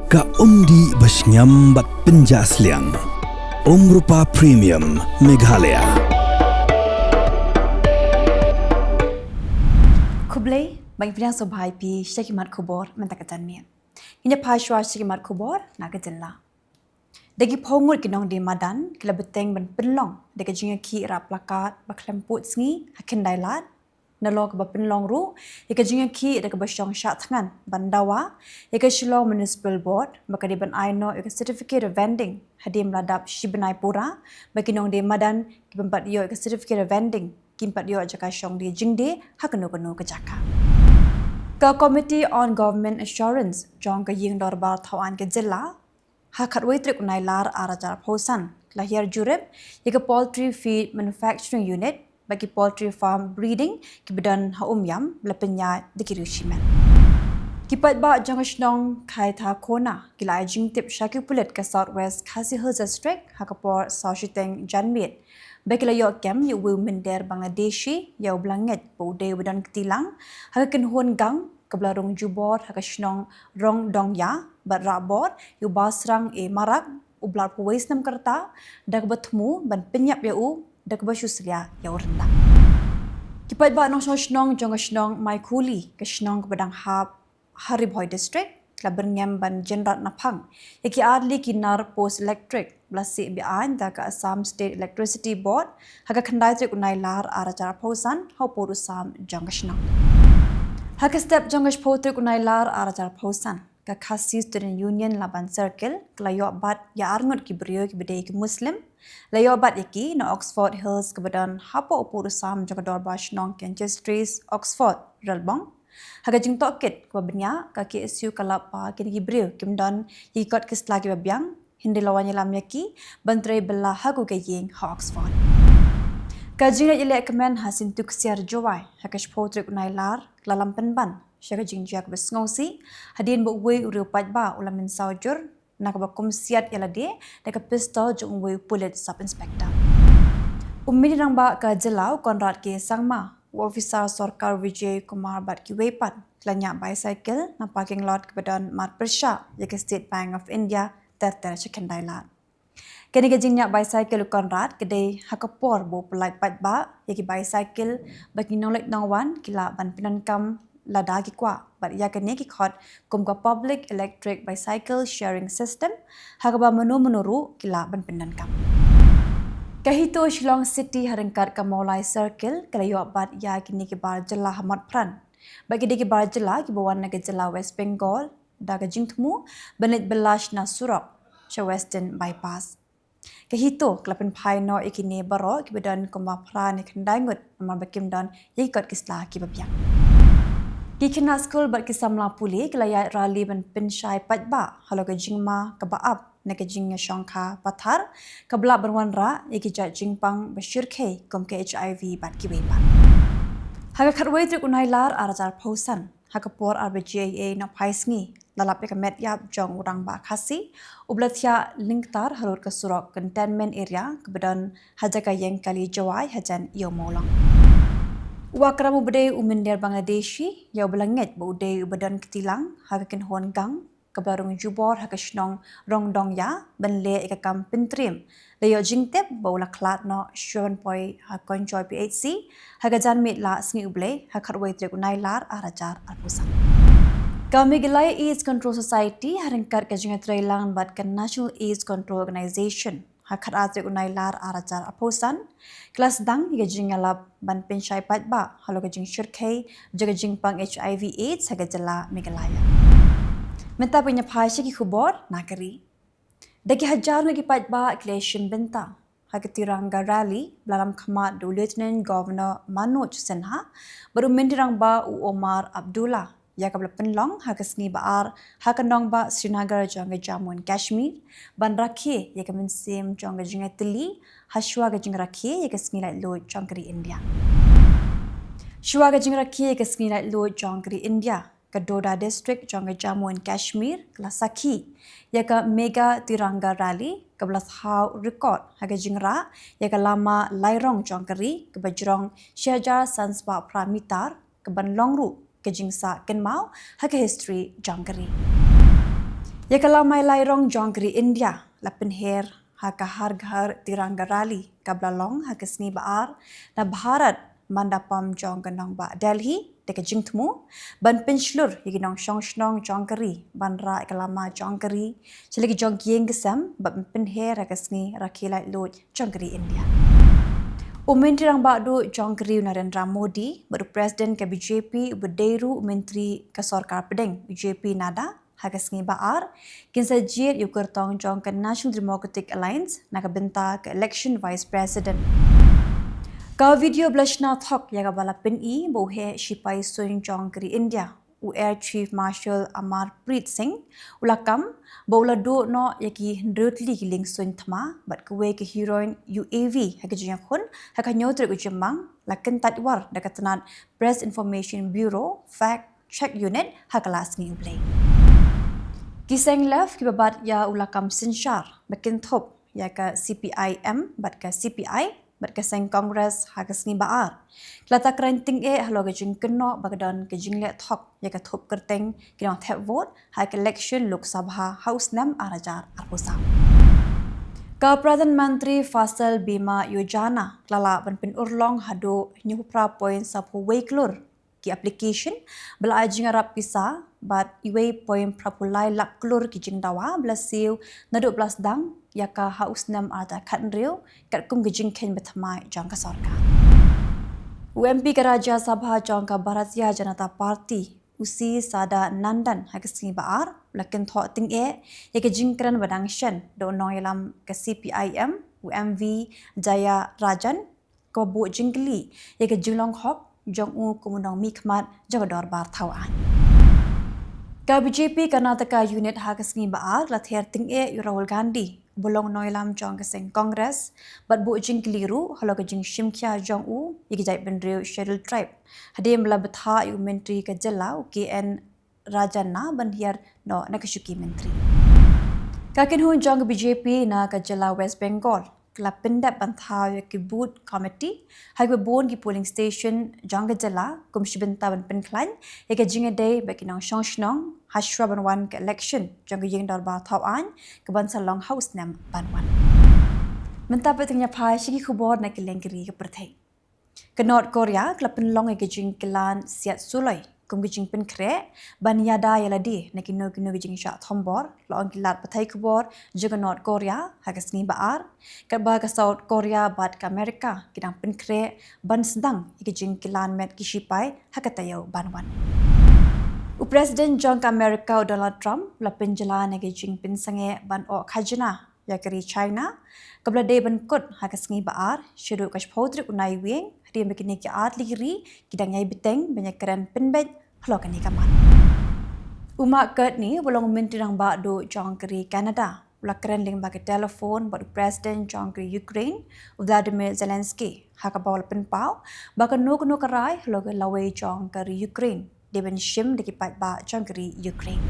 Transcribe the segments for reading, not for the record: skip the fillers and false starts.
Ka umdi basnyam bat penjasliang. Rupa Premium Meghalaya. Khubor, bagi pilihan sobai pi syakimat Khubor mentakatan mi. Ini paswa syakimat Khubor nak ke Jylla. Dagi pongut kinong di madan, kila beteng ben penlong, dagi jinga ki rap plakat, baklemput sengi, hakin Nailar, nalo ke penlong ru, yaka jinga ki dagi basyong syak tangan, bandawa, yaka shilong municipal board, baka di ban aino yaka certificate of vending, hadim ladap shibenai pura, bagi nong di madan, kibempat yo yaka certificate of vending, kimpat yo jaka syong di jingde, hakenu-kenu ke jaka. Ke Committee on Government Assurance, jong ke ying dorbar tawan ke Jylla, hakat waitrik Nailar arajar posan, lahir jurib, yaka poultry feed manufacturing unit, bagi poultry farm breeding, kibedan haumyam, lepenya di Kirushiman. Kipat ba jong asnong kai ta kona, kila ajing tip syaki pulit ke Southwest Khasi Hills District, hakapor Saushiteng Janmit, bagi layok kem yu women der Bangladeshi, yau blangit, baude bedan ketilang, hakakin huan gang, kebelarung jubor, hakasnong rong dongya, bat rabor, yu basrang marak, ublar puwais nam kerta, dak betemu, ban penyap yau, dak basyuslia yau rendang. Kipat ba nong snong jong snong mai kuli, kesnong kebedang hab Haribhoi District, klaberngem ban jenrat napang, yaki adli kinar post electric, belasik bian da ke Assam State Electricity Board, haka kendai trik Nailar arajar posan, hau porusam jong snong. Haka step jong potrik Nailar arajar posan, ke Khasi Student Union Laban Circle, kelayok bat ya arngut ki beriyo ki bedai ki Muslim, layok bat yaki na Oxford Hills kebedan hapa porusam jong dorba snong Kenchestries Oxford Relbong, haga jing tokit kwa benya ka KSU kalapa kini gibril kimdan yikot kisla ki babyang hindi lawan yelam yaki bantre bela hagu gayeng ha Oxford. Ka jing ile kemen hasin tuk siar jowai hakash potrik Nailar lalam penban syaka jing jak besngausi hadin bo we uriu patba ulamin saujur nak ba komsiat yalade deka pistol jong we pulit sub inspector. Umidi nang ba ka Jylla Konrad ke sangma Officer Sorkar Vijay Kumar bat ki wepan kelanya bicycle na parking lot kebedan Mat Persha yaka State Bank of India terter chicken Nailar. Kini gajingnya bicycle Konrad kedai hakapor bo pelai patba yaki bicycle bagi nolek nongwan kila ban pinankam lada ki kwa bat ya kini ki khot kumka public electric bicycle sharing system hakaba menuru kila ban pinankam. Kahito Shillong City harengkat ke Maulai Circle kelayok bat ya kini ke bar Jylla Hamad Pran. Bagi di ke bar Jylla ke bawan ke Jylla West Bengal da ke jingtemu benit belash na surok ke Western Bypass. Kahito kelapen pai no ikini baro ke badan kumba pran ke ndangut amal bakim dan yikot kisla ke babiang. Ki kena school bat kisamla puli kelayat rali ben pensyai patba halo ke jingma ke baap nak jing syangka pathar kabla berwanra yaki jat jingpang besyirke kom ke HIV bat ki wepan. Haka khatwai trik Nailar arajar posan haka por RBJA na paisngi lalap ke met yap jong urang ba khasi ublathya linktar harur ke surok containment area kebedan hajaka yang kali jawai hajan yo molong. Wakramu bedai uminder Bangladeshi yau belangit budai ubadan ketilang haka kin huan gang kebarung jubor haka snong rong dong ya benle ikakam pentrim leyo jingtep baula klat no 7 hakon joy PHC haka janmit la sngi uble hakat waitrik Nailar arajar alpusan. Kami gilai AIDS Control Society harengkat ke jingat trailang bat ke National AIDS Control Organization hakat atrik Nailar arajar alpusan kelas dang hingga jingalap ban pensyai patba halo ke jing syirkai jaga jingpang HIV AIDS haka Jylla Meghalaya. Menta punya pasya ki Khubor nakari. Dagi hajar lagi patba kleshim bentang. Hakatirangga rally dalam khamat do Lieutenant Governor Manoj Sinha baru mendirang ba U Omar Abdullah ya kabla penlong hakasni baar hakanong ba Srinagar jangga Jammu and Kashmir ban rakhe ya kamensim jangga jinga tili hashwa ga jinga rakhe ya kasni lai lo jangkri India. Shwa ga jinga rakhe ya kasni lai lo jangkri India. Kadoda District jangga Jammu and Kashmir kelasaki yaka mega tiranga rally kebelas hau record haga jingra yaka lama lairong jangkari kebajrong syajar sanspa pramitar keban longru kejingsa kenmau haga history jangkari. Ya kalau mai lairong jongkri India, lapin her haka harghar tiranggarali kablalong haka sni baar na Bharat mandapam jong ganong ba Delhi deka jingtmu ban pinchlur yiginong shongshnong jongkri ban ra kalama jongkri selagi jong yeng gesam ban pin her haka sni rakilai lut jongkri India. Menteri Rang Badu Jongkri Narendra Modi baru Presiden ke BJP berderu Menteri ke Sorkar Pedeng BJP Nada hagasngi baar kinsa jir yukertong jong ke National Democratic Alliance nak benta ke election Vice President. Ka video blashna thok yaga bala pin I bohe shipai sun Jongkri India u Air Chief Marshal Amarpreet Singh ulakam bola do no yaki ndrutli giling sun thma bat kuwe ke heroine UAV haka jinya khun haka nyotre ujemang lakan tatwar dakatanat Press Information Bureau Fact Check Unit haka lasngi ublay. Kiseng left kibabat ya ulakam sinshar bakin thop ya ka CPIM bat ka CPI bat ka seng Congress hagasngi baar. Kelata kerenting haloga jing keno bagadan ke jing le thok ya ka thop kerteng kinong thep vote hak election Lok Sabha House Nam arajar arpusam. Ka Pradhan Mantri Fasal Bima Yojana kelala ban urlong hado nyupra point sapu weiklur ki application bela ajing arab pisa bat iwe point prapulai lak klur ki jing dawa blasiu nadu blas dang yaka House Nam ada katnriu kat kum gijing ken bethamai jangka sorka. UMP ke Raja Sabha jangka Bharatiya Janata Party usi sada nandan hagasngi baar lakin thok ting yaka jingkran badang shen do noilam ke CPIM UMV Jaya Rajan ko bu jingli yaka jinglong hok jong u kumundong mikmat jagador bar thawan. Ka BJP Karnataka Unit hagasngi baar lather ting Rahul Gandhi bolong noilam jong keseng Congress bat bu jing keliru halo ke jing shimkya jong u yigijai benriu scheduled tribe hadim la betha yu menteri ke Jylla KN Rajana banhiar no nakashuki menteri kakin hun jong BJP na ke Jylla West Bengal kala pendap bantha ke boot committee hai bon ki polling station jong ke Jylla kum shibenta ban penklan yake jinga day bakinong shongshnong Hashra Banwan ke election jong yeng dor ba thawan ke bansa long house nam Banwan. Mentapa tengnya phai shiki Khubor na Kylleng ke Pyrthei. Ke North Korea klapen long ke jing kelan siat suloi kum ke jing pen kre ban yada yaladi na kino ke jing sha thombor long kilat Pyrthei Khubor jong North Korea hagasngi baar ke ba ke South Korea bat ke Amerika kidang pen kre ban sedang ke jing kelan met ki shipai hakatayo Banwan. Presiden jong Amerika Donald Trump la penjela nege jing pin sange ban o khajna ya keri China kabla de ban kut hagasngi baar shiru kash phodri unai wing ri mekini ki at ligri kidang yai biteng banyak keren pinbet halokani kaman umak ket ni bolong menteri rang ba do jong keri Canada ula keren ling bagi telefon bad presiden jong keri Ukraine Vladimir Zelensky hakabawal penpau baka no karai haloga lawe jong keri Ukraine Deben Shim dikipat ba jongkeri Ukraine.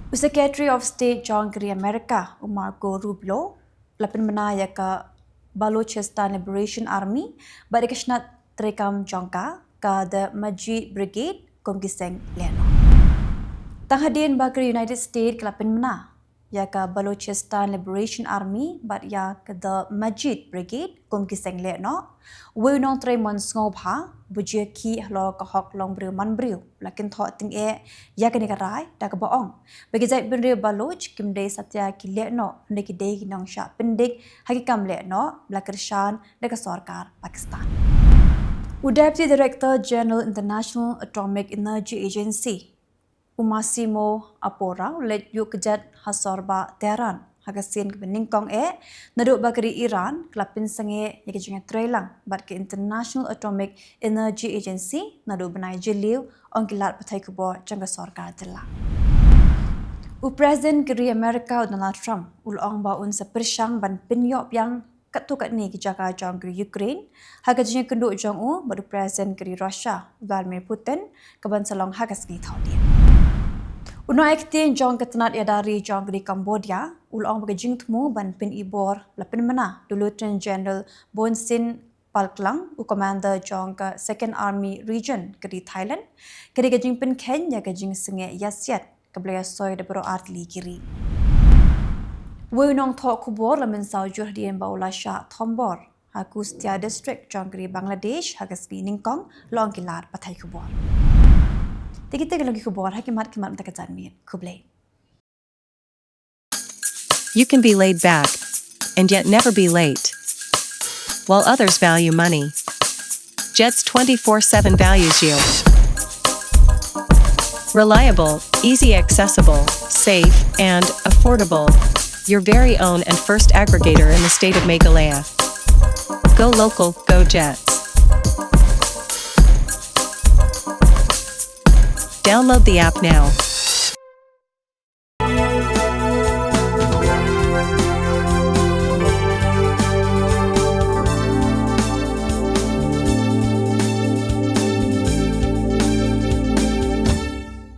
Secretary of State jongkeri Amerika Marco Rubio lapin menaya ke Balochistan Liberation Army badi kesnat trekam jongka ka the Majid Brigade komgiseng leno. Tanghadin bakri United States lapin mena ya ke Balochistan Liberation Army bat ya ke the Majid Brigade komgiseng leno. We non tre mon ngobha bujia ki hlo ka hok long briu man briu lakin tho ting ya ke nikarai da ka baong bagi zai bin riu baloch kimde satya ki le no ne ki dei nong sha pendik hakikam le no blakershan da ka sarkar Pakistan Deputy Director General International Atomic Energy Agency Umasimo Apora let yukjat hasorba Tehran hagasin ke beningkong naduk bakari Iran kelapin sange yake jinga trelang bat ke International Atomic Energy Agency naduk benai jeliu ongkilat Pyrthei Khubor jangka sorkar Jylla. Presiden keri Amerika Donald Trump ulong ba un sepersang ban pinyok yang katukat ni ke jaka jong keri Ukraine haga jinga kenduk jong badu presiden keri Russia Vladimir Putin keban salong hagasngi thaudia. Uno ektin jong ketenat ya dari jong di Cambodia, ulong bagi jing temu ban pin ibor lapin mana Lieutenant General Bonsin Palklang, Commander jong ke Second Army Region ke di Thailand, ke di jing pin Kenya ke jing senge yasiat keblaya soy de bro art li kiri. Wei nong thok Khubor lamen sau jur dien baula sha Thombor Hakustia district Jongri Bangladesh hagaspi ningkong long kilar pathai Khubor. Tikite lagi Khubor hakimat mtakajan mi Kublai. You can be laid back and yet never be late. While others value money, Jet's 24/7 values you. Reliable, easy accessible, safe, and affordable. Your very own and first aggregator in the state of Meghalaya. Go local, go Jets. Download the app now.